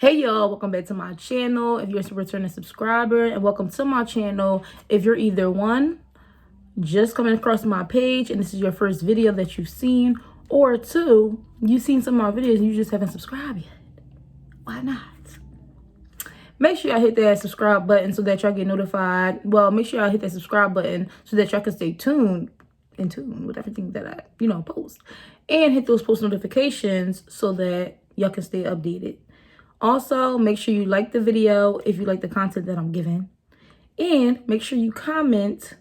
Hey y'all, welcome back to my channel if you're a returning subscriber, and welcome to my channel if you're either one, just coming across my page and this is your first video that you've seen, or two, you've seen some of my videos and you just haven't subscribed yet. Why not? Make sure y'all hit that subscribe button so that y'all get notified. Well, make sure y'all hit that subscribe button so that y'all can stay in tune with everything that I post, and hit those post notifications so that y'all can stay updated. Also, make sure you like the video if you like the content that I'm giving. And make sure you comment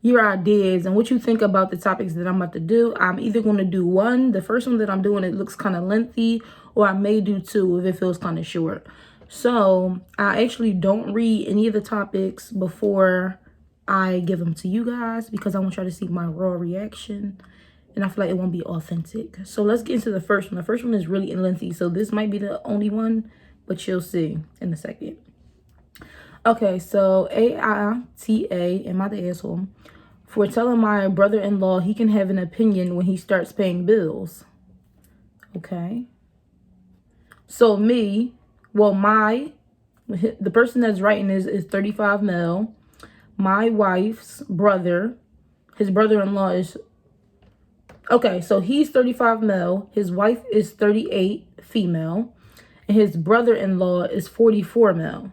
your ideas and what you think about the topics that I'm about to do. I'm either going to do one. The first one that I'm doing, it looks kind of lengthy. Or I may do two if it feels kind of short. So, I actually don't read any of the topics before I give them to you guys, because I want y'all to see my raw reaction. And I feel like it won't be authentic. So let's get into the first one. The first one is really lengthy, so this might be the only one, but you'll see in a second. Okay, so AITA, am I the asshole, for telling my brother-in-law he can have an opinion when he starts paying bills. Okay. So the person that's writing is 35 male. My wife's brother, his brother-in-law is... Okay, so he's 35 male, his wife is 38 female, and his brother-in-law is 44 male.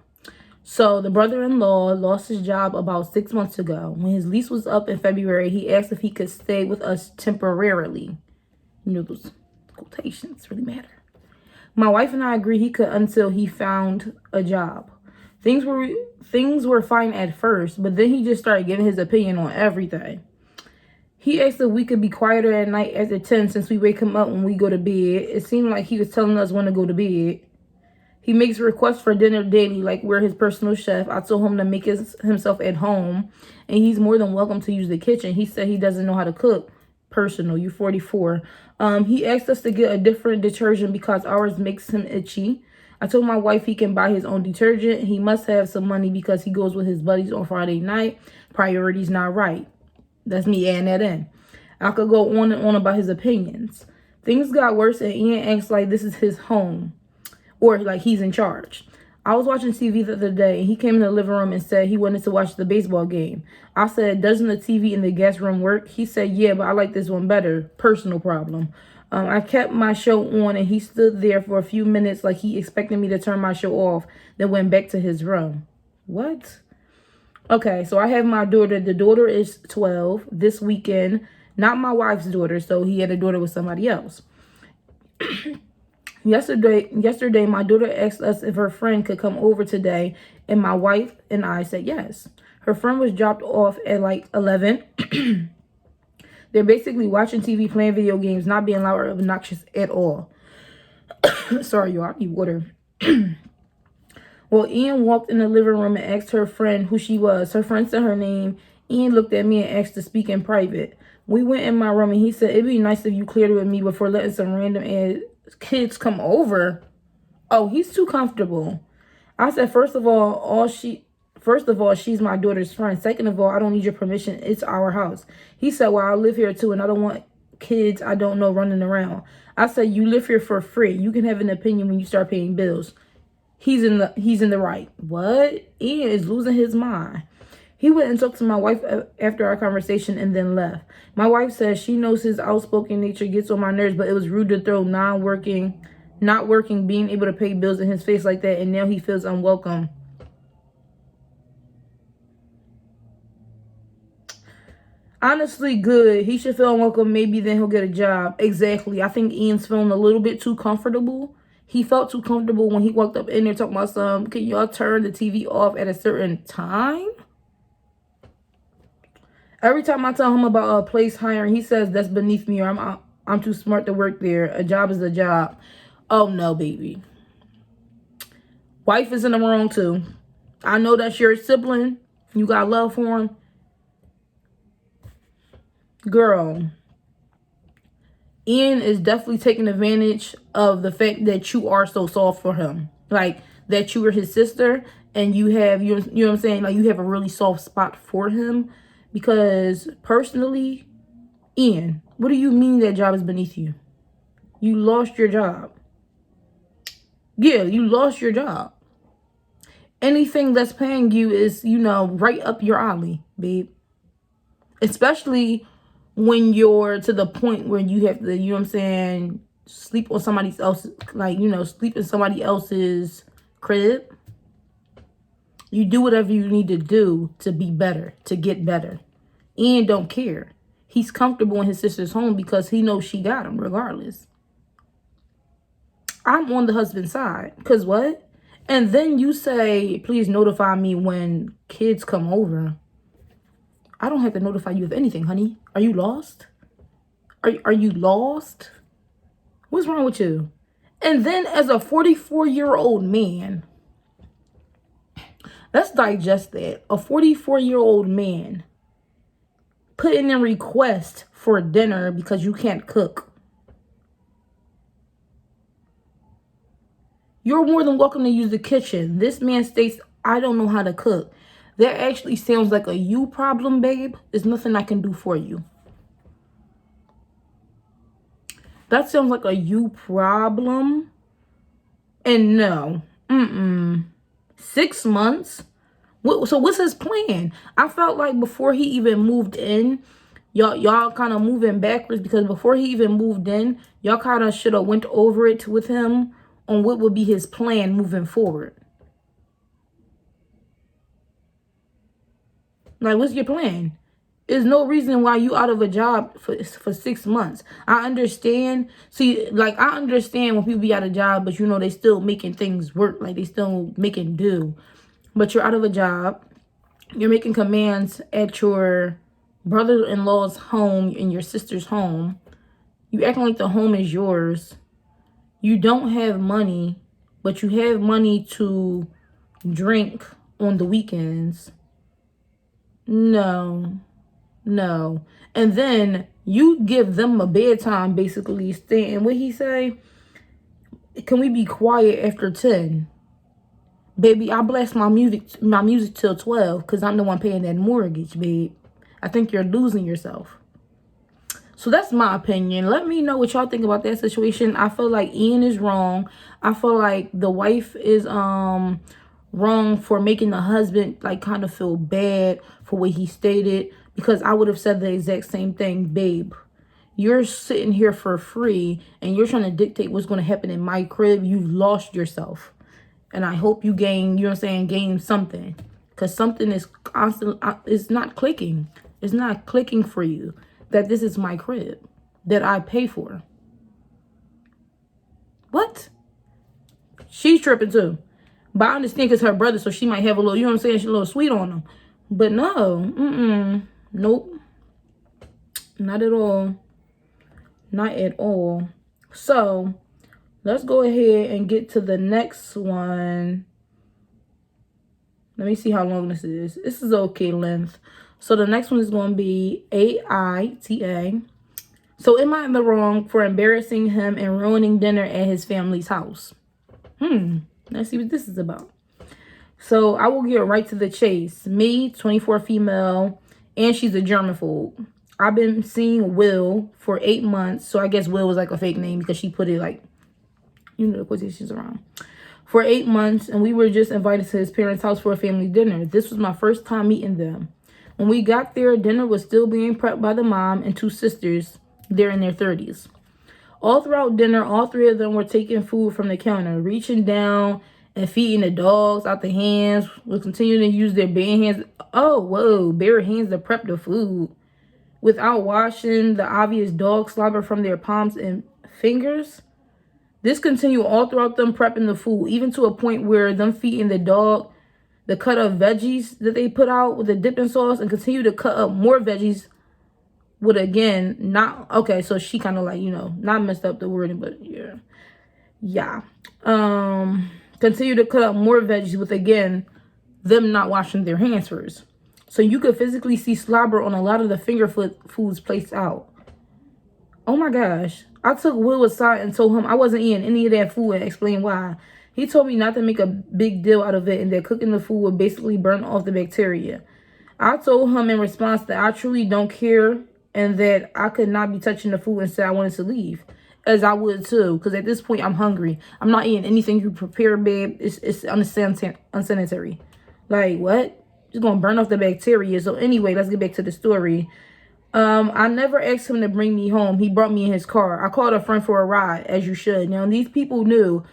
So the brother-in-law lost his job about 6 months ago. When his lease was up in February, he asked if he could stay with us temporarily. You know, those quotations really matter. My wife and I agreed he could until he found a job. Things were fine at first, but then he just started giving his opinion on everything. He asked if we could be quieter at night after 10 since we wake him up when we go to bed. It seemed like he was telling us when to go to bed. He makes requests for dinner daily, like we're his personal chef. I told him to make himself at home, and he's more than welcome to use the kitchen. He said he doesn't know how to cook. Personal, you 44. He asked us to get a different detergent because ours makes him itchy. I told my wife he can buy his own detergent. He must have some money because he goes with his buddies on Friday night. Priorities not right. That's me adding that in. I could go on and on about his opinions. Things got worse and Ian acts like this is his home, or like he's in charge. I was watching TV the other day and he came in the living room and said he wanted to watch the baseball game. I said, doesn't the TV in the guest room work? He said, yeah, but I like this one better. Personal problem. I kept my show on and he stood there for a few minutes like he expected me to turn my show off, then went back to his room. What? Okay, so I have my daughter. The daughter is 12 this weekend. Not my wife's daughter, so he had a daughter with somebody else. Yesterday, my daughter asked us if her friend could come over today, and my wife and I said yes. Her friend was dropped off at like 11. They're basically watching TV, playing video games, not being loud or obnoxious at all. Sorry, y'all, I need water. Well, Ian walked in the living room and asked her friend who she was. Her friend said her name. Ian looked at me and asked to speak in private. We went in my room and he said, it'd be nice if you cleared it with me before letting some random kids come over. Oh, he's too comfortable. I said, first of all, she's my daughter's friend. Second of all, I don't need your permission. It's our house. He said, well, I live here too and I don't want kids I don't know running around. I said, you live here for free. You can have an opinion when you start paying bills. He's in the right. What? Ian is losing his mind. He went and talked to my wife after our conversation and then left. My wife says she knows his outspoken nature gets on my nerves, but it was rude to throw not working, being able to pay bills in his face like that, and now he feels unwelcome. Honestly, good. He should feel unwelcome. Maybe then he'll get a job. Exactly. I think Ian's feeling a little bit too comfortable. He felt too comfortable when he walked up in there talking about can y'all turn the TV off at a certain time? Every time I tell him about a place hiring, he says that's beneath me, or I'm too smart to work there. A job is a job. Oh no, baby. Wife is in the wrong too. I know that's your sibling. You got love for him. Girl, Ian is definitely taking advantage of the fact that you are so soft for him. Like, that you are his sister and you have, you know what I'm saying? Like, you have a really soft spot for him. Because, personally, Ian, what do you mean that job is beneath you? You lost your job. Yeah, you lost your job. Anything that's paying you is, right up your alley, babe. Especially when you're to the point where you have to, you know what I'm saying, sleep on somebody else's, sleep in somebody else's crib. You do whatever you need to do to be better, to get better. Ian don't care. He's comfortable in his sister's home because he knows she got him regardless. I'm on the husband's side. Because what? And then you say, please notify me when kids come over. I don't have to notify you of anything, honey. Are you lost? Are you lost? What's wrong with you? And then as a 44-year-old man, let's digest that. A 44-year-old man putting in request for dinner because you can't cook. You're more than welcome to use the kitchen. This man states, I don't know how to cook. That actually sounds like a you problem, babe. There's nothing I can do for you. That sounds like a you problem. And no. 6 months? So what's his plan? I felt like before he even moved in, y'all kind of moving backwards, because before he even moved in, y'all kind of should have went over it with him on what would be his plan moving forward. Like, what's your plan? There's no reason why you out of a job for 6 months. I understand. See, like, I understand when people be out of job, but they still making things work. Like, they still making do. But you're out of a job. You're making commands at your brother-in-law's home and your sister's home. You acting like the home is yours. You don't have money, but you have money to drink on the weekends. No. And then you give them a bedtime, basically, and what he say? Can we be quiet after 10? Baby, I blast my music till 12 because I'm the one paying that mortgage, babe. I think you're losing yourself. So that's my opinion. Let me know what y'all think about that situation. I feel like Ian is wrong. I feel like the wife is wrong for making the husband like kind of feel bad for what he stated, because I would have said the exact same thing. Babe, you're sitting here for free and you're trying to dictate what's going to happen in my crib. You've lost yourself. And I hope you gain, gain something. Because something is constant. It's not clicking. It's not clicking for you that this is my crib that I pay for. What? She's tripping too. But I understand because her brother, so she might have a little, she's a little sweet on him. But no. Nope. Not at all. Not at all. So, let's go ahead and get to the next one. Let me see how long this is. This is okay length. So the next one is going to be AITA. So am I in the wrong for embarrassing him and ruining dinner at his family's house? Let's see what this is about. So I will get right to the chase. Me, 24 female, and she's a germaphobe. I've been seeing Will for 8 months. So I guess Will was like a fake name because she put it like, the quotations around. For 8 months, and we were just invited to his parents' house for a family dinner. This was my first time meeting them. When we got there, dinner was still being prepped by the mom and 2 sisters. They're in their 30s. All throughout dinner, all 3 of them were taking food from the counter, reaching down and feeding the dogs out the hands, will continue to use their bare hands. Oh, whoa, bare hands to prep the food without washing the obvious dog slobber from their palms and fingers. This continued all throughout them prepping the food, even to a point where them feeding the dog the cut of veggies that they put out with the dipping sauce, and continue to cut up more veggies with, again, not, okay, so she kind of like, not messed up the wording, but yeah. Continue to cut up more veggies with, again, them not washing their hands first. So you could physically see slobber on a lot of the finger foods placed out. Oh my gosh. I took Will aside and told him I wasn't eating any of that food and explained why. He told me not to make a big deal out of it and that cooking the food would basically burn off the bacteria. I told him in response that I truly don't care and that I could not be touching the food and said I wanted to leave. as I would too. Because at this point, I'm hungry. I'm not eating anything you prepare, babe. It's unsanitary. Like, what? Just gonna burn off the bacteria. So anyway, let's get back to the story. I never asked him to bring me home. He brought me in his car. I called a friend for a ride, as you should. Now, these people knew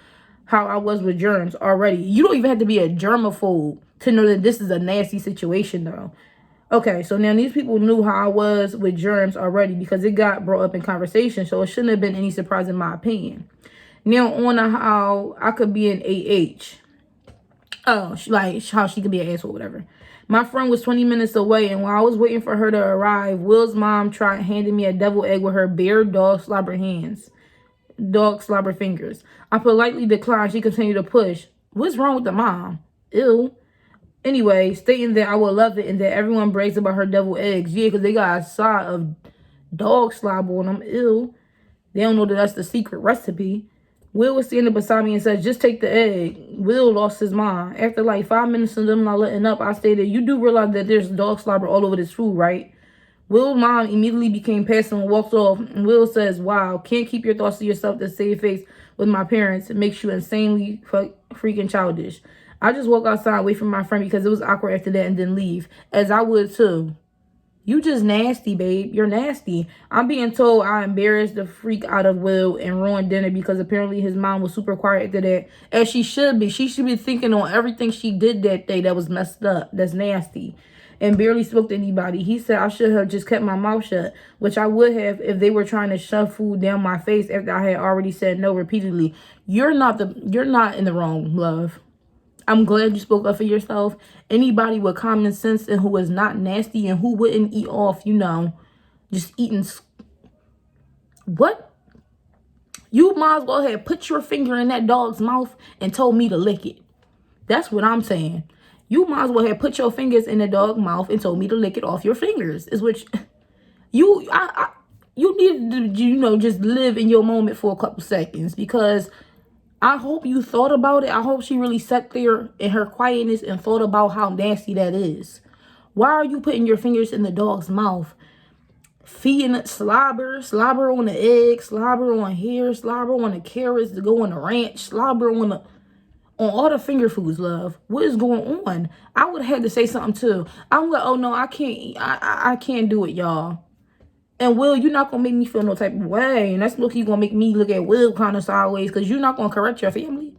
how I was with germs already. You don't even have to be a germaphobe to know that this is a nasty situation, though. Okay, so now these people knew how I was with germs already because it got brought up in conversation, so it shouldn't have been any surprise in my opinion. Now, on how I could be an AH. Oh, like how she could be an asshole, whatever. My friend was 20 minutes away, and while I was waiting for her to arrive, Will's mom tried handing me a devil egg with her bare dog slobber hands. Dog slobber fingers. I politely declined. She continued to push. What's wrong with the mom? Ew. Anyway, stating that I would love it and that everyone brags about her devil eggs. Yeah, because they got a side of dog slobber on them. Ew. They don't know that that's the secret recipe. Will was standing beside me and said, just take the egg. Will lost his mind. After like 5 minutes of them not letting up, I stated, you do realize that there's dog slobber all over this food, right? Will's mom immediately became passive and walked off. And Will says, wow, can't keep your thoughts to yourself to save face with my parents. It makes you insanely freaking childish. I just walk outside away from my friend because it was awkward after that and then leave. As I would too. You just nasty, babe. You're nasty. I'm being told I embarrassed the freak out of Will and ruined dinner because apparently his mom was super quiet after that. As she should be. She should be thinking on everything she did that day that was messed up. That's nasty. And barely spoke to anybody. He said I should have just kept my mouth shut, which I would have if they were trying to shove food down my face after I had already said no repeatedly. You're not in the wrong, love. I'm glad you spoke up for yourself. Anybody with common sense and who is not nasty and who wouldn't eat off, just eating. What? You might as well have put your finger in that dog's mouth and told me to lick it. That's what I'm saying. You might as well have put your fingers in the dog's mouth and told me to lick it off your fingers. Is which you need to, just live in your moment for a couple seconds because I hope you thought about it. I hope she really sat there in her quietness and thought about how nasty that is. Why are you putting your fingers in the dog's mouth? Feeding it slobber on the egg, slobber on hair, slobber on the carrots to go on the ranch, slobber on all the finger foods, love. What is going on? I would have had to say something too. I'm like, oh no, I can't. I can't do it, y'all. And Will, you're not going to make me feel no type of way. And that's looking going to make me look at Will kind of sideways because you're not going to correct your family.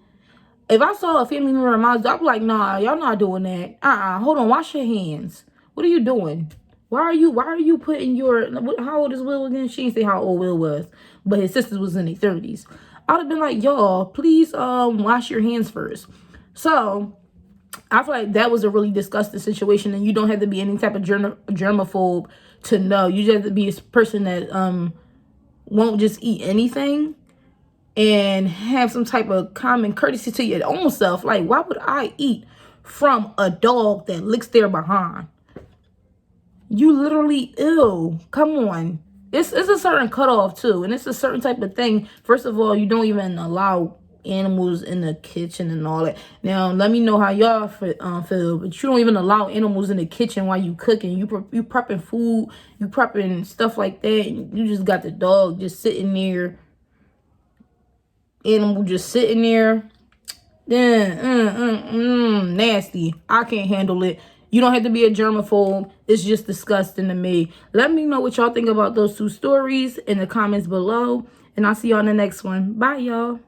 If I saw a family member of mine, I'd be like, nah, y'all not doing that. Hold on, wash your hands. What are you doing? Why are you putting how old is Will again? She didn't say how old Will was, but his sisters was in their 30s. I'd have been like, y'all, please wash your hands first. So I feel like that was a really disgusting situation, and you don't have to be any type of germaphobe to know. You just have to be a person that won't just eat anything and have some type of common courtesy to your own self. Like, why would I eat from a dog that licks their behind? You literally, ew. Come on. It's a certain cutoff too, and it's a certain type of thing. First of all, you don't even allow animals in the kitchen and all that. Now, let me know how y'all feel, but you don't even allow animals in the kitchen while you cooking. You prepping food, you prepping stuff like that, and you just got the dog just sitting there, animal just sitting there. Then, nasty. I can't handle it. You don't have to be a germaphobe. It's just disgusting to me. Let me know what y'all think about those two stories in the comments below, and I'll see y'all in the next one. Bye, y'all.